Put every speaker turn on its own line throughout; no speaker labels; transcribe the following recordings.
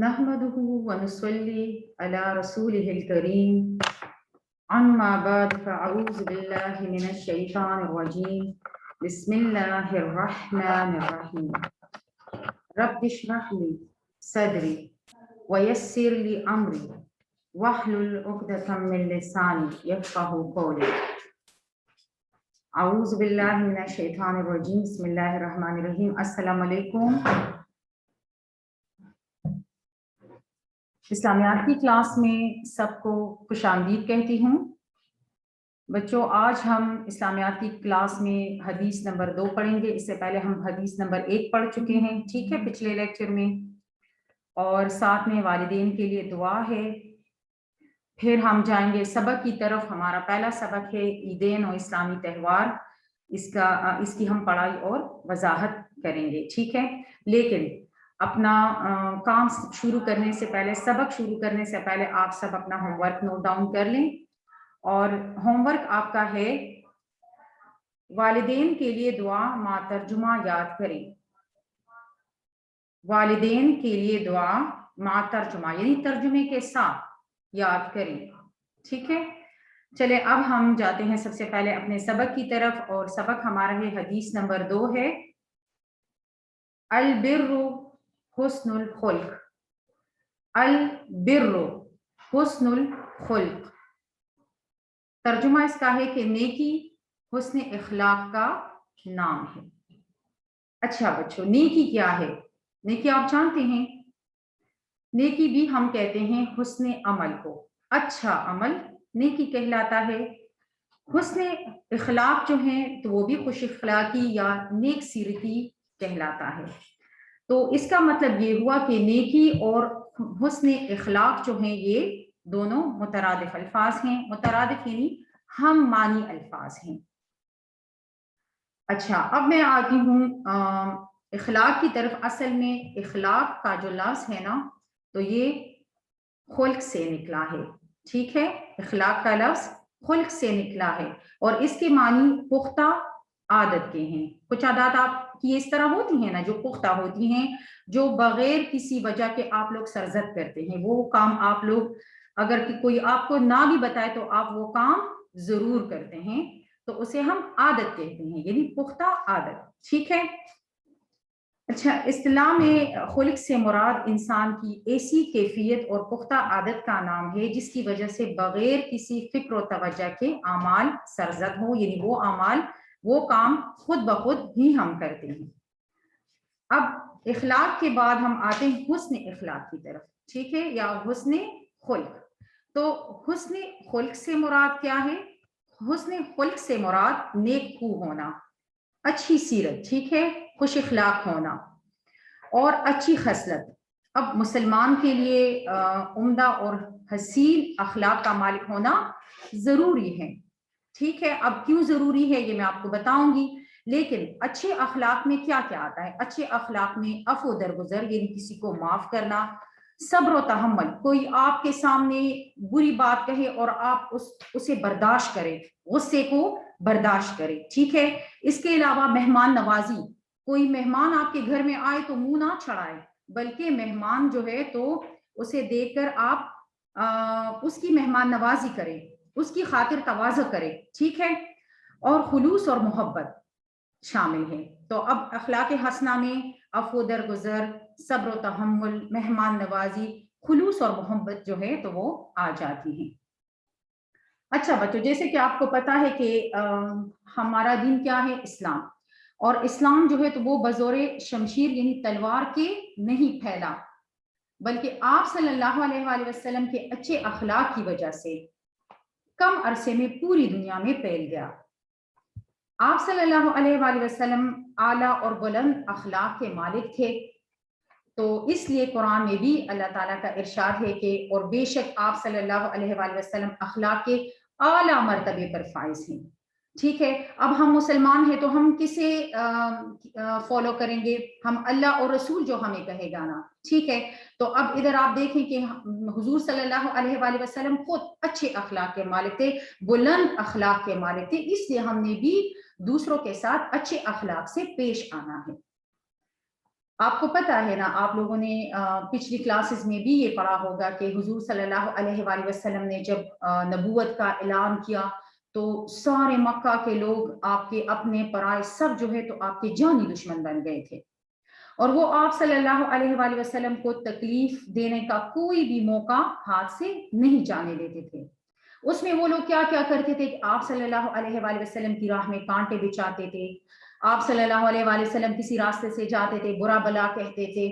نحمده ونصلي على رسوله الكريم أما بعد فأعوذ بالله من الشيطان الرجيم بسم الله الرحمن الرحيم رب اشرح لي صدري ويسر لي أمري واحلل عقدة من لساني يفقهوا قولي أعوذ بالله من الشيطان الرجيم بسم الله الرحمن الرحيم السلام عليكم. اسلامیات کی کلاس میں سب کو خوش آمدید کہتی ہوں. بچوں آج ہم اسلامیات کی کلاس میں حدیث نمبر 2 پڑھیں گے. اس سے پہلے ہم حدیث نمبر 1 پڑھ چکے ہیں, ٹھیک ہے, پچھلے لیکچر میں, اور ساتھ میں والدین کے لیے دعا ہے. پھر ہم جائیں گے سبق کی طرف. ہمارا پہلا سبق ہے عیدین اور اسلامی تہوار. اس کی ہم پڑھائی اور وضاحت کریں گے, ٹھیک ہے. لیکن اپنا کام شروع کرنے سے پہلے, سبق شروع کرنے سے پہلے آپ سب اپنا ہوم ورک نوٹ ڈاؤن کر لیں. اور ہوم ورک آپ کا ہے والدین کے لیے دعا مع ترجمہ یاد کریں. والدین کے لیے دعا مع ترجمہ یعنی ترجمے کے ساتھ یاد کریں, ٹھیک ہے. چلے اب ہم جاتے ہیں سب سے پہلے اپنے سبق کی طرف, اور سبق ہمارا ہے حدیث نمبر 2 ہے البر حسن الخلق. البر حسن الخلق, ترجمہ اس کا ہے کہ نیکی حسن اخلاق کا نام ہے. اچھا بچوں, نیکی کیا ہے؟ نیکی آپ جانتے ہیں, نیکی بھی ہم کہتے ہیں حسن عمل کو. اچھا عمل نیکی کہلاتا ہے. حسن اخلاق جو ہیں تو وہ بھی خوش اخلاقی یا نیک سیرتی کہلاتا ہے. تو اس کا مطلب یہ ہوا کہ نیکی اور حسن اخلاق جو ہیں یہ دونوں مترادف الفاظ ہیں. مترادف یعنی ہم معنی الفاظ ہیں. اچھا, اب میں آتی ہوں اخلاق کی طرف. اصل میں اخلاق کا جو لفظ ہے نا تو یہ خلق سے نکلا ہے, ٹھیک ہے. اخلاق کا لفظ خلق سے نکلا ہے اور اس کے معنی پختہ عادت کے ہیں. کچھ عادات آپ کی اس طرح ہوتی ہیں نا جو پختہ ہوتی ہیں, جو بغیر کسی وجہ کے آپ لوگ سرزد کرتے ہیں. وہ کام آپ لوگ اگر کوئی آپ کو نہ بھی بتائے تو آپ وہ کام ضرور کرتے ہیں, تو اسے ہم عادت کہتے ہیں, یعنی پختہ عادت, ٹھیک ہے. اچھا, اصطلاح میں خلق سے مراد انسان کی ایسی کیفیت اور پختہ عادت کا نام ہے جس کی وجہ سے بغیر کسی فکر و توجہ کے اعمال سرزد ہو, یعنی وہ اعمال وہ کام خود بخود ہی ہم کرتے ہیں. اب اخلاق کے بعد ہم آتے ہیں حسن اخلاق کی طرف, ٹھیک ہے, یا حسن خلق. تو حسن خلق سے مراد کیا ہے؟ حسن خلق سے مراد نیک خو ہونا, اچھی سیرت, ٹھیک ہے, خوش اخلاق ہونا اور اچھی خصلت. اب مسلمان کے لیے عمدہ اور حسین اخلاق کا مالک ہونا ضروری ہے, ٹھیک ہے. اب کیوں ضروری ہے یہ میں آپ کو بتاؤں گی, لیکن اچھے اخلاق میں کیا کیا آتا ہے؟ اچھے اخلاق میں عفو درگزر یعنی کسی کو معاف کرنا, صبر و تحمل, کوئی آپ کے سامنے بری بات کہے اور آپ اسے برداشت کریں, غصے کو برداشت کریں, ٹھیک ہے. اس کے علاوہ مہمان نوازی, کوئی مہمان آپ کے گھر میں آئے تو منہ نہ چھڑائے, بلکہ مہمان جو ہے تو اسے دیکھ کر آپ اس کی مہمان نوازی کریں, اس کی خاطر تواضع کریں, ٹھیک ہے. اور خلوص اور محبت شامل ہے. تو اب اخلاق حسنہ میں عفو درگزر, صبر و تحمل, مہمان نوازی, خلوص اور محبت جو ہے تو وہ آ جاتی ہیں. اچھا بچوں, جیسے کہ آپ کو پتا ہے کہ ہمارا دین کیا ہے؟ اسلام. اور اسلام جو ہے تو وہ بزور شمشیر یعنی تلوار کے نہیں پھیلا, بلکہ آپ صلی اللہ علیہ وآلہ وسلم کے اچھے اخلاق کی وجہ سے کم عرصے میں پوری دنیا میں پھیل گیا. آپ صلی اللہ علیہ وآلہ وسلم اعلیٰ اور بلند اخلاق کے مالک تھے. تو اس لیے قرآن میں بھی اللہ تعالیٰ کا ارشاد ہے کہ اور بے شک آپ صلی اللہ علیہ وآلہ وسلم اخلاق کے اعلیٰ مرتبے پر فائز ہیں, ٹھیک ہے. اب ہم مسلمان ہیں تو ہم کسے فالو کریں گے؟ ہم اللہ اور رسول جو ہمیں کہے گا نا, ٹھیک ہے. تو اب ادھر آپ دیکھیں کہ حضور صلی اللہ علیہ وآلہ وسلم خود اچھے اخلاق کے مالک تھے, بلند اخلاق کے مالک تھے, اس لیے ہم نے بھی دوسروں کے ساتھ اچھے اخلاق سے پیش آنا ہے. آپ کو پتا ہے نا، آپ لوگوں نے پچھلی کلاسز میں بھی یہ پڑھا ہوگا کہ حضور صلی اللہ علیہ وآلہ وسلم نے جب نبوت کا اعلان کیا تو سارے مکہ کے لوگ آپ کے اپنے پرائے سب جو ہے تو آپ کے جانی دشمن بن گئے تھے، اور وہ آپ صلی اللہ علیہ وآلہ وسلم کو تکلیف دینے کا کوئی بھی موقع ہاتھ سے نہیں جانے دیتے تھے۔ اس میں وہ لوگ کیا کیا کرتے تھے کہ آپ صلی اللہ علیہ وآلہ وسلم کی راہ میں کانٹے بچھاتے تھے، آپ صلی اللہ علیہ وآلہ وسلم کسی راستے سے جاتے تھے برا بلا کہتے تھے،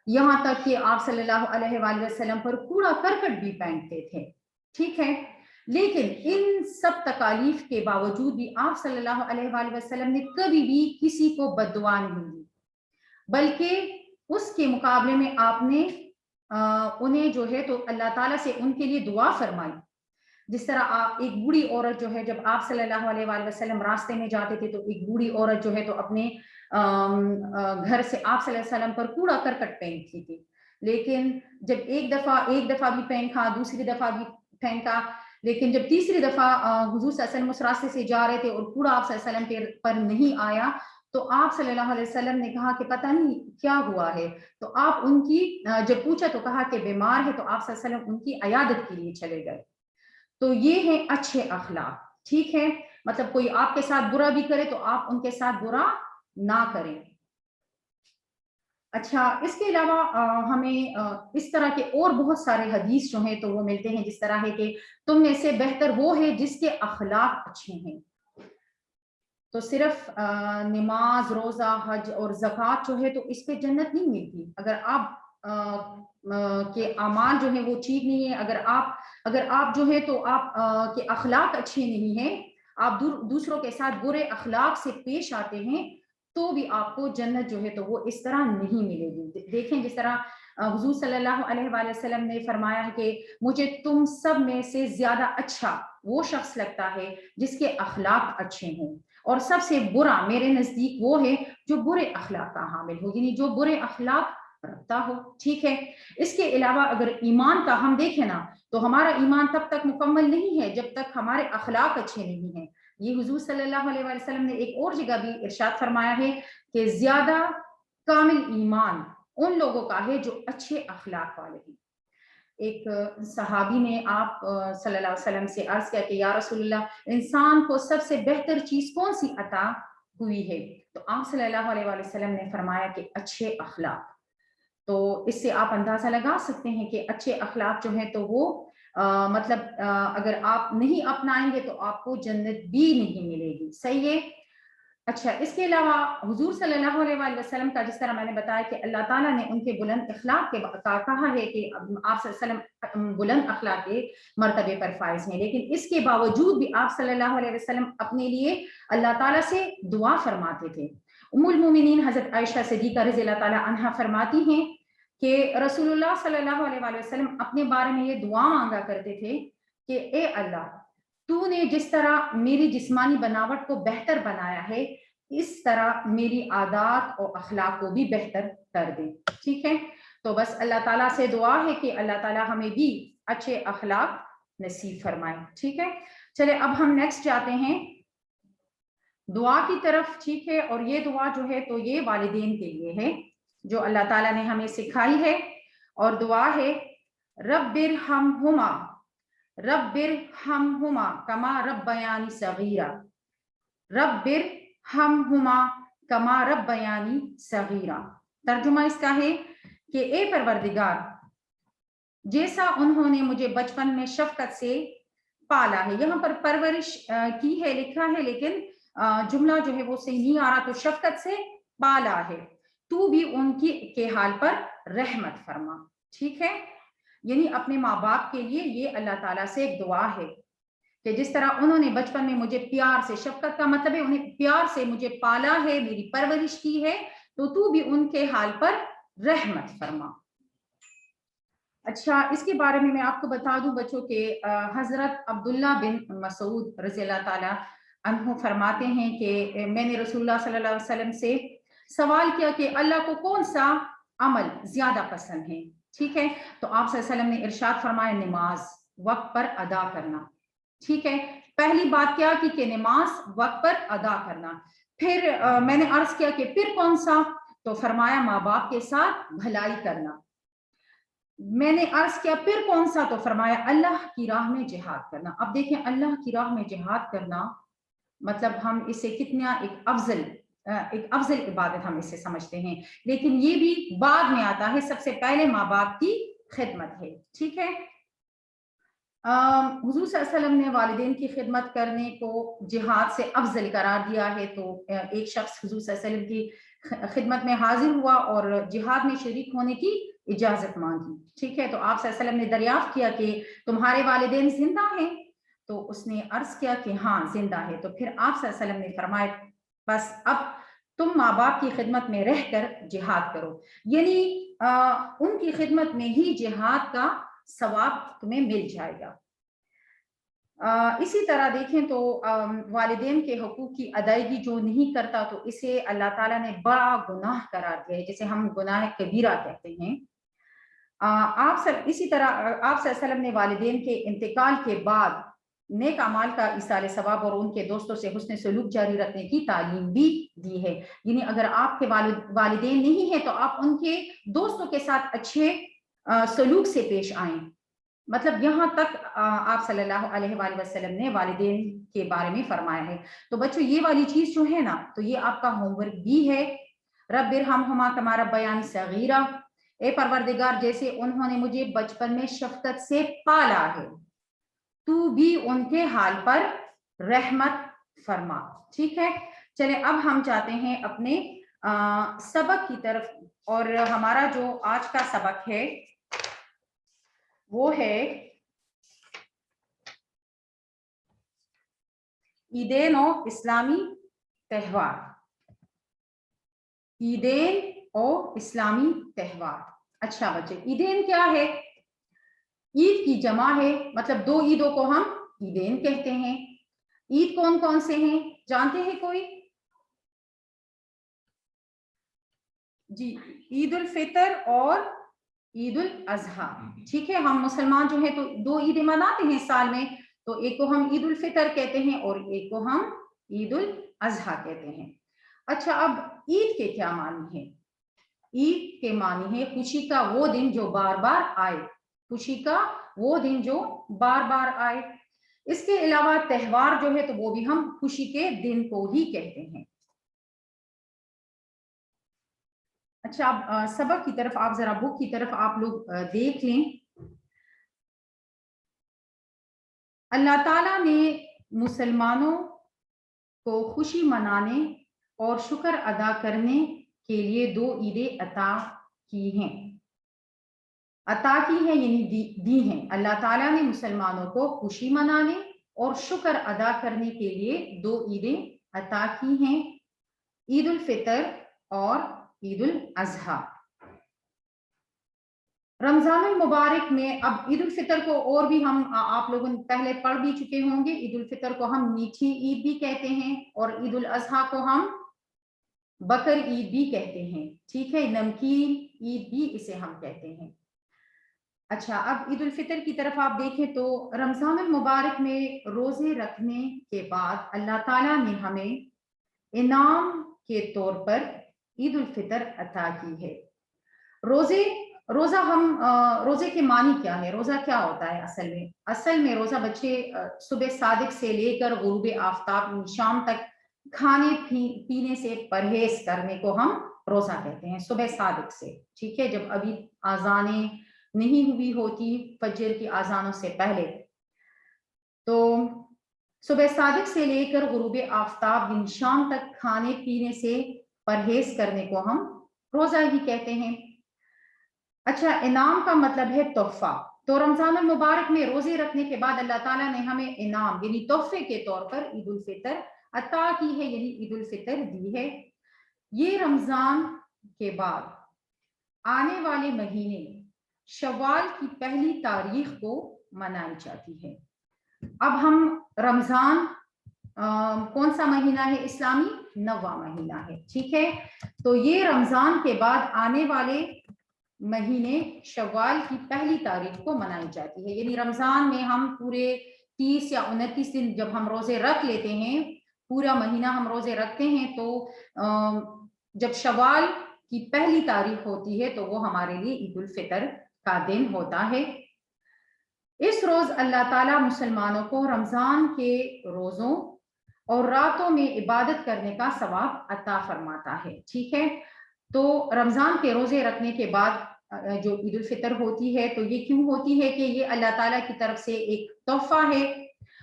یہاں تک کہ آپ صلی اللہ علیہ وآلہ وسلم پر کوڑا کرکٹ بھی پھینکتے تھے، ٹھیک ہے۔ لیکن ان سب تکالیف کے باوجود بھی آپ صلی اللہ علیہ وآلہ وسلم نے کبھی بھی کسی کو بد دعا نہیں دی، بلکہ اس کے مقابلے میں آپ نے انہیں جو ہے تو اللہ تعالیٰ سے ان کے لیے دعا فرمائی۔ جس طرح ایک بوڑھی عورت جو ہے، جب آپ صلی اللہ علیہ وآلہ وسلم راستے میں جاتے تھے تو ایک بوڑھی عورت جو ہے تو اپنے گھر سے آپ صلی اللہ علیہ وسلم پر کوڑا کرکٹ پھینکتی تھی، لیکن جب ایک دفعہ بھی پھینکا، دوسری دفعہ بھی پھینکا، لیکن جب تیسری دفعہ حضور صلی اللہ علیہ وسلم اس راستے سے جا رہے تھے اور کوڑا آپ صلی اللہ علیہ وسلم پر نہیں آیا تو آپ صلی اللہ علیہ وسلم نے کہا کہ پتہ نہیں کیا ہوا ہے، تو آپ ان کی جب پوچھا تو کہا کہ بیمار ہے، تو آپ صلی اللہ علیہ وسلم ان کی عیادت کے لیے چلے گئے۔ تو یہ ہیں اچھے اخلاق، ٹھیک ہے، مطلب کوئی آپ کے ساتھ برا بھی کرے تو آپ ان کے ساتھ برا نہ کریں۔ اچھا، اس کے علاوہ ہمیں اس طرح کے اور بہت سارے حدیث جو ہیں تو وہ ملتے ہیں، جس طرح ہے کہ تم میں سے بہتر وہ ہے جس کے اخلاق اچھے ہیں۔ تو صرف نماز، روزہ، حج اور زکوٰۃ جو ہے تو اس پہ جنت نہیں ملتی، اگر آپ کے اعمال جو ہیں وہ ٹھیک نہیں ہے، اگر آپ جو ہے تو آپ کے اخلاق اچھے نہیں ہیں، آپ دوسروں کے ساتھ برے اخلاق سے پیش آتے ہیں، تو بھی آپ کو جنت جو ہے تو وہ اس طرح نہیں ملے گی۔ دیکھیں جس طرح حضور صلی اللہ علیہ وآلہ وسلم نے فرمایا ہے کہ مجھے تم سب میں سے زیادہ اچھا وہ شخص لگتا ہے جس کے اخلاق اچھے ہوں، اور سب سے برا میرے نزدیک وہ ہے جو برے اخلاق کا حامل ہو، یعنی جو برے اخلاق رکھتا ہو، ٹھیک ہے۔ اس کے علاوہ اگر ایمان کا ہم دیکھیں نا تو ہمارا ایمان تب تک مکمل نہیں ہے جب تک ہمارے اخلاق اچھے نہیں ہیں۔ یہ حضور صلی اللہ علیہ وآلہ وسلم نے ایک اور جگہ بھی ارشاد فرمایا ہے کہ زیادہ کامل ایمان ان لوگوں کا ہے جو اچھے اخلاق والے ہیں۔ ایک صحابی نے آپ صلی اللہ علیہ وسلم سے عرض کیا کہ یا رسول اللہ، انسان کو سب سے بہتر چیز کون سی عطا ہوئی ہے؟ تو آپ صلی اللہ علیہ وآلہ وسلم نے فرمایا کہ اچھے اخلاق۔ تو اس سے آپ اندازہ لگا سکتے ہیں کہ اچھے اخلاق جو ہیں تو وہ مطلب اگر آپ نہیں اپنائیں گے تو آپ کو جنت بھی نہیں ملے گی، صحیح ہے۔ اچھا، اس کے علاوہ حضور صلی اللہ علیہ وآلہ وسلم کا جس طرح میں نے بتایا کہ اللہ تعالیٰ نے ان کے بلند اخلاق کے کہا ہے کہ آپ صلی اللہ علیہ وسلم بلند اخلاق کے مرتبے پر فائز ہیں، لیکن اس کے باوجود بھی آپ صلی اللہ علیہ وسلم اپنے لیے اللہ تعالیٰ سے دعا فرماتے تھے۔ ام المومنین حضرت عائشہ صدیقہ رضی اللہ تعالیٰ عنہا فرماتی ہیں کہ رسول اللہ صلی اللہ علیہ وآلہ وسلم اپنے بارے میں یہ دعا مانگا کرتے تھے کہ اے اللہ، تو نے جس طرح میری جسمانی بناوٹ کو بہتر بنایا ہے، اس طرح میری عادات اور اخلاق کو بھی بہتر کر دے، ٹھیک ہے۔ تو بس اللہ تعالیٰ سے دعا ہے کہ اللہ تعالیٰ ہمیں بھی اچھے اخلاق نصیب فرمائے، ٹھیک ہے۔ چلے اب ہم نیکسٹ جاتے ہیں دعا کی طرف، ٹھیک ہے۔ اور یہ دعا جو ہے تو یہ والدین کے لیے ہے جو اللہ تعالیٰ نے ہمیں سکھائی ہے، اور دعا ہے رب ارحمہما رب ارحمہما کما ربیانی صغیرا، رب ارحمہما کما ربیانی صغیرا۔ ترجمہ اس کا ہے کہ اے پروردگار، جیسا انہوں نے مجھے بچپن میں شفقت سے پالا ہے، یہاں پر پرورش کی ہے لکھا ہے لیکن جملہ جو ہے وہ صحیح نہیں آ رہا، تو شفقت سے پالا ہے، تو بھی ان کے حال پر رحمت فرما، ٹھیک ہے۔ یعنی اپنے ماں باپ کے لیے یہ اللہ تعالیٰ سے ایک دعا ہے کہ جس طرح انہوں نے بچپن میں مجھے پیار سے، شفقت کا مطلب ہے انہیں پیار سے مجھے پالا ہے، میری پرورش کی ہے، تو بھی ان کے حال پر رحمت فرما۔ اچھا، اس کے بارے میں آپ کو بتا دوں بچوں کہ حضرت عبداللہ بن مسعود رضی اللہ تعالیٰ عنہ فرماتے ہیں کہ میں نے رسول اللہ صلی اللہ علیہ وسلم سے سوال کیا کہ اللہ کو کون سا عمل زیادہ پسند ہے، ٹھیک ہے۔ تو آپ صلی اللہ علیہ وسلم نے ارشاد فرمایا نماز وقت پر ادا کرنا، ٹھیک ہے۔ پہلی بات کیا کی کہ نماز وقت پر ادا کرنا، پھر میں نے عرض کیا کہ پھر کون سا؟ تو فرمایا ماں باپ کے ساتھ بھلائی کرنا. میں نے عرض کیا پھر کون سا؟ تو فرمایا اللہ کی راہ میں جہاد کرنا. اب دیکھیں اللہ کی راہ میں جہاد کرنا مطلب ہم اسے کتنا ایک افضل عبادت ہم اسے سمجھتے ہیں، لیکن یہ بھی بعد میں آتا ہے، سب سے پہلے ماں باپ کی خدمت ہے. ٹھیک ہے. حضور صلی اللہ علیہ وسلم نے والدین کی خدمت کرنے کو جہاد سے افضل قرار دیا ہے. تو ایک شخص حضور صلی اللہ علیہ وسلم کی خدمت میں حاضر ہوا اور جہاد میں شریک ہونے کی اجازت مانگی. ٹھیک ہے. تو آپ صلی اللہ علیہ وسلم نے دریافت کیا کہ تمہارے والدین زندہ ہیں؟ تو اس نے عرض کیا کہ ہاں زندہ ہے. تو پھر آپ صلی اللہ علیہ وسلم نے فرمایا بس اب تم ماں باپ کی خدمت میں رہ کر جہاد کرو، یعنی ان کی خدمت میں ہی جہاد کا ثواب تمہیں مل جائے گا. اسی طرح دیکھیں تو والدین کے حقوق کی ادائیگی جو نہیں کرتا تو اسے اللہ تعالیٰ نے بڑا گناہ قرار دیا ہے، جسے ہم گناہ کبیرہ کہتے ہیں. اسی طرح آپ صلی اللہ علیہ وسلم نے والدین کے انتقال کے بعد نیک اعمال کا ایصال ثواب اور ان کے دوستوں سے حسن سلوک جاری رکھنے کی تعلیم بھی دی ہے. یعنی اگر آپ کے والدین نہیں ہیں تو آپ ان کے دوستوں کے ساتھ اچھے سلوک سے پیش آئیں. مطلب یہاں تک آپ صلی اللہ علیہ وآلہ وسلم نے والدین کے بارے میں فرمایا ہے. تو بچوں یہ والی چیز جو ہے نا تو یہ آپ کا ہوم ورک بھی ہے. رب ارحمہما کما ربیانی صغیرہ، اے پروردگار جیسے انہوں نے مجھے بچپن میں شفقت سے پالا ہے تو بھی ان کے حال پر رحمت فرما. ٹھیک ہے. چلے اب ہم جاتے ہیں اپنے سبق کی طرف، اور ہمارا جو آج کا سبق ہے وہ ہے عیدین اور اسلامی تہوار. عیدین اور اسلامی تہوار. اچھا بچے، عیدین کیا ہے؟ عید کی جمع ہے، مطلب دو عیدوں کو ہم عیدین کہتے ہیں. عید کون کون سے ہیں جانتے ہیں کوئی؟ جی، عید الفطر اور عید الاضحیٰ. ٹھیک ہے. ہم مسلمان جو ہیں تو دو عیدیں مناتے ہیں سال میں، تو ایک کو ہم عید الفطر کہتے ہیں اور ایک کو ہم عید الاضحیٰ کہتے ہیں. اچھا، اب عید کے کیا معنی ہے؟ عید کے معنی ہے خوشی کا وہ دن جو بار بار آئے. خوشی کا وہ دن جو بار بار آئے. اس کے علاوہ تہوار جو ہے تو وہ بھی ہم خوشی کے دن کو ہی کہتے ہیں. اچھا، اب سبق کی طرف آپ ذرا بک کی طرف آپ لوگ دیکھ لیں. اللہ تعالیٰ نے مسلمانوں کو خوشی منانے اور شکر ادا کرنے کے لیے دو عیدیں عطا کی ہیں. عطا کی ہیں یعنی دی ہیں. اللہ تعالیٰ نے مسلمانوں کو خوشی منانے اور شکر ادا کرنے کے لیے دو عیدیں عطا کی ہیں، عید الفطر اور عید الاضحیٰ. رمضان المبارک میں اب عید الفطر کو اور بھی ہم آپ لوگوں نے پہلے پڑھ بھی چکے ہوں گے. عید الفطر کو ہم میٹھی عید بھی کہتے ہیں اور عید الاضحیٰ کو ہم بکر عید بھی کہتے ہیں. ٹھیک ہے. نمکین عید بھی اسے ہم کہتے ہیں. اچھا، اب عید الفطر کی طرف آپ دیکھیں تو رمضان المبارک میں روزے رکھنے کے بعد اللہ تعالیٰ نے ہمیں انعام کے طور پر عید الفطر عطا کی ہے. روزے کے معنی کیا ہے؟ روزہ کیا ہوتا ہے اصل میں روزہ بچے صبح صادق سے لے کر غروب آفتاب شام تک کھانے پینے سے پرہیز کرنے کو ہم روزہ کہتے ہیں، صبح صادق سے. ٹھیک ہے. جب ابھی آذانیں نہیں ہوئی ہوتی فجر کی آذانوں سے پہلے، تو صبح صادق سے لے کر غروب آفتاب دن شام تک کھانے پینے سے پرہیز کرنے کو ہم روزہ ہی کہتے ہیں. اچھا، انعام کا مطلب ہے تحفہ. تو رمضان المبارک میں روزے رکھنے کے بعد اللہ تعالیٰ نے ہمیں انعام یعنی تحفے کے طور پر عید الفطر عطا کی ہے، یعنی عید الفطر دی ہے. یہ رمضان کے بعد آنے والے مہینے شوال کی پہلی تاریخ کو منائی جاتی ہے. اب ہم رمضان کون سا مہینہ ہے اسلامی؟ 9واں مہینہ ہے. ٹھیک ہے. تو یہ رمضان کے بعد آنے والے مہینے شوال کی پہلی تاریخ کو منائی جاتی ہے. یعنی رمضان میں ہم پورے 30 یا 29 دن جب ہم روزے رکھ لیتے ہیں، پورا مہینہ ہم روزے رکھتے ہیں، تو جب شوال کی پہلی تاریخ ہوتی ہے تو وہ ہمارے لیے عید الفطر کا دن ہوتا ہے۔ اس روز اللہ تعالیٰ مسلمانوں کو رمضان کے روزوں اور راتوں میں عبادت کرنے کا ثواب عطا فرماتا ہے، ٹھیک ہے۔ تو رمضان کے روزے رکھنے کے بعد جو عید الفطر ہوتی ہے تو یہ کیوں ہوتی ہے کہ یہ اللہ تعالیٰ کی طرف سے ایک تحفہ ہے،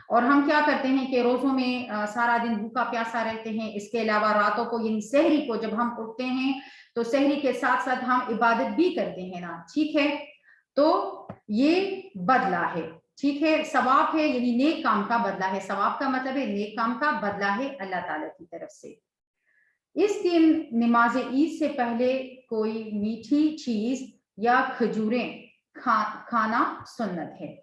اور ہم کیا کرتے ہیں کہ روزوں میں سارا دن بھوکا پیاسا رہتے ہیں، اس کے علاوہ راتوں کو یعنی سحری کو جب ہم اٹھتے ہیں تو سحری کے ساتھ ساتھ ہم عبادت بھی کرتے ہیں نا، ٹھیک ہے۔ تو یہ بدلہ ہے، ٹھیک ہے، ثواب ہے، یعنی نیک کام کا بدلہ ہے، ثواب کا مطلب ہے نیک کام کا بدلہ ہے اللہ تعالیٰ کی طرف سے۔ اس دن نماز عید سے پہلے کوئی میٹھی چیز یا کھجوریں کھانا سنت ہے،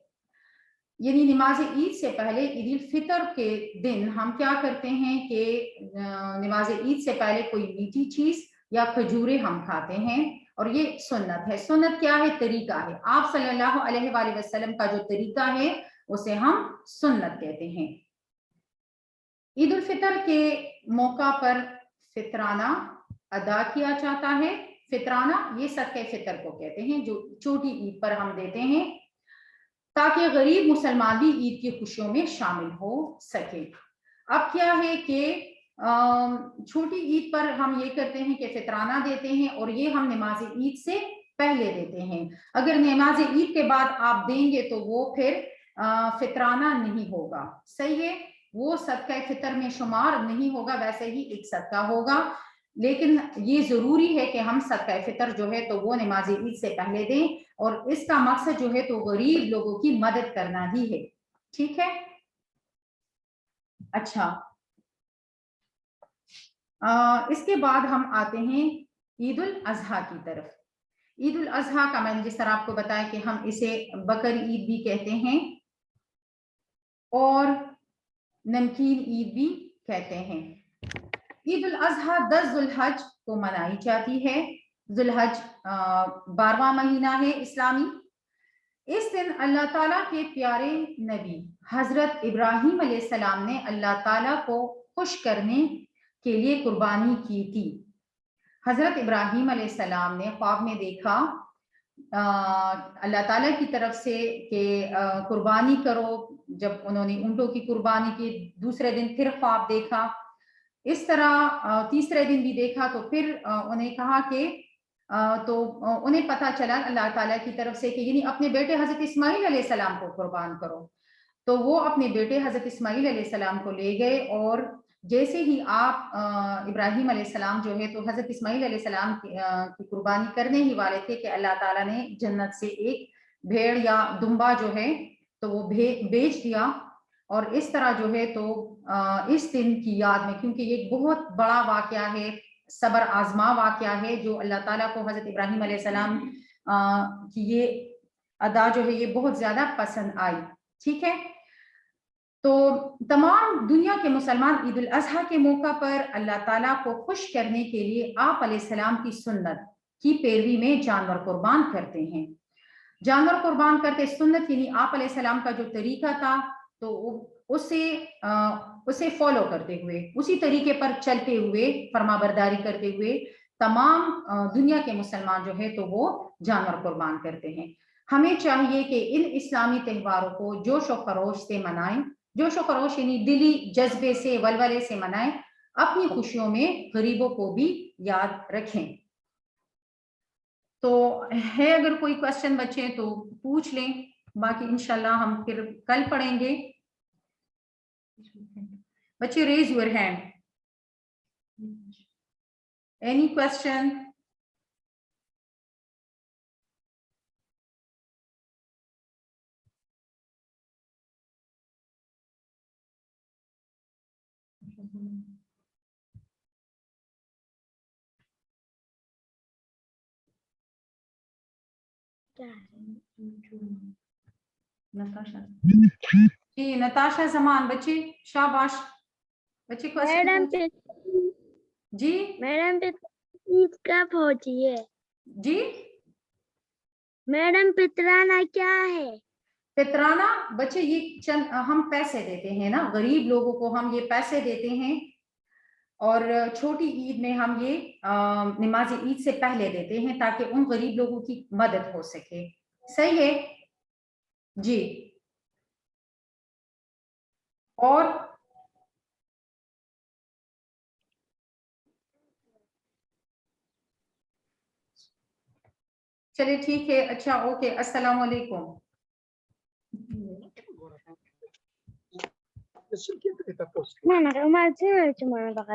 یعنی نماز عید سے پہلے عید الفطر کے دن ہم کیا کرتے ہیں کہ نماز عید سے پہلے کوئی میٹھی چیز یا کھجوریں ہم کھاتے ہیں، اور یہ سنت ہے۔ سنت کیا ہے؟ طریقہ ہے، آپ صلی اللہ علیہ وآلہ وسلم کا جو طریقہ ہے اسے ہم سنت کہتے ہیں۔ عید الفطر کے موقع پر فطرانہ ادا کیا جاتا ہے۔ فطرانہ یہ صدقہ فطر کو کہتے ہیں جو چھوٹی عید پر ہم دیتے ہیں تاکہ غریب مسلمان بھی عید کی خوشیوں میں شامل ہو سکے۔ اب کیا ہے کہ چھوٹی عید پر ہم یہ کرتے ہیں کہ فطرانہ دیتے ہیں، اور یہ ہم نماز عید سے پہلے دیتے ہیں۔ اگر نماز عید کے بعد آپ دیں گے تو وہ پھر فطرانہ نہیں ہوگا، صحیح ہے، وہ صدقہ فطر میں شمار نہیں ہوگا، ویسے ہی ایک صدقہ ہوگا، لیکن یہ ضروری ہے کہ ہم صدقہ فطر جو ہے تو وہ نماز عید سے پہلے دیں، اور اس کا مقصد جو ہے تو غریب لوگوں کی مدد کرنا ہی ہے، ٹھیک ہے۔ اچھا، اس کے بعد ہم آتے ہیں عید الاضحیٰ کی طرف۔ عید الاضحیٰ کا میں نے جس طرح آپ کو بتایا کہ ہم اسے بقر عید بھی کہتے ہیں اور نمکین عید بھی کہتے ہیں۔ عید الاضحیٰ 10 ذی الحج کو منائی جاتی ہے۔ ذی الحج 12واں مہینہ ہے اسلامی۔ اس دن اللہ تعالیٰ کے پیارے نبی حضرت ابراہیم علیہ السلام نے اللہ تعالیٰ کو خوش کرنے کے لیے قربانی کی تھی۔ حضرت ابراہیم علیہ السلام نے خواب میں دیکھا اللہ تعالیٰ کی طرف سے کہ قربانی کرو، جب انہوں نے اونٹوں کی قربانی کی، دوسرے دن پھر خواب دیکھا، اس طرح تیسرے دن بھی دیکھا، تو پھر انہیں کہا کہ تو انہیں پتہ چلا اللہ تعالیٰ کی طرف سے کہ یعنی اپنے بیٹے حضرت اسماعیل علیہ السلام کو قربان کرو، تو وہ اپنے بیٹے حضرت اسماعیل علیہ السلام کو لے گئے، اور جیسے ہی آپ ابراہیم علیہ السلام جو ہے تو حضرت اسماعیل علیہ السلام کی قربانی کرنے ہی والے تھے کہ اللہ تعالیٰ نے جنت سے ایک بھیڑ یا دمبا جو ہے تو وہ بیچ دیا، اور اس طرح جو ہے تو اس دن کی یاد میں، کیونکہ یہ ایک بہت بڑا واقعہ ہے، صبر آزما واقعہ ہے، جو اللہ تعالیٰ کو حضرت ابراہیم علیہ السلام کی یہ ادا جو ہے یہ بہت زیادہ پسند آئی، ٹھیک ہے۔ تو تمام دنیا کے مسلمان عید الاضحیٰ کے موقع پر اللہ تعالیٰ کو خوش کرنے کے لیے آپ علیہ السلام کی سنت کی پیروی میں جانور قربان کرتے ہیں۔ جانور قربان کرتے سنت یعنی آپ علیہ السلام کا جو طریقہ تھا تو اسے فالو کرتے ہوئے، اسی طریقے پر چلتے ہوئے، فرما برداری کرتے ہوئے تمام دنیا کے مسلمان جو ہے تو وہ جانور قربان کرتے ہیں۔ ہمیں چاہیے کہ ان اسلامی تہواروں کو جوش و خروش سے منائیں، جوش و خروش یعنی دلی جذبے سے، ولولے سے منائیں، اپنی خوشیوں میں غریبوں کو بھی یاد رکھیں۔ تو ہے اگر کوئی کوشچن بچے تو پوچھ لیں، باقی انشاءاللہ ہم پھر کل پڑھیں گے۔ بچے raise your hand, any question? Natasha ji, Natasha Zaman, بچے شاباش، بچے کوشچن جی
میڈم عید کب ہوتی ہے؟
جی
میڈم فطرانہ کیا ہے؟
فطرانہ بچے یہ چند ہم پیسے دیتے ہیں نا، غریب لوگوں کو ہم یہ پیسے دیتے ہیں اور چھوٹی عید میں ہم یہ نماز عید سے پہلے دیتے ہیں تاکہ ان غریب لوگوں کی مدد ہو سکے. صحیح ہے جی. اور چلے ٹھیک ہے. اچھا اوکے. السلام علیکم.
Mana, rumah sini cuma bakal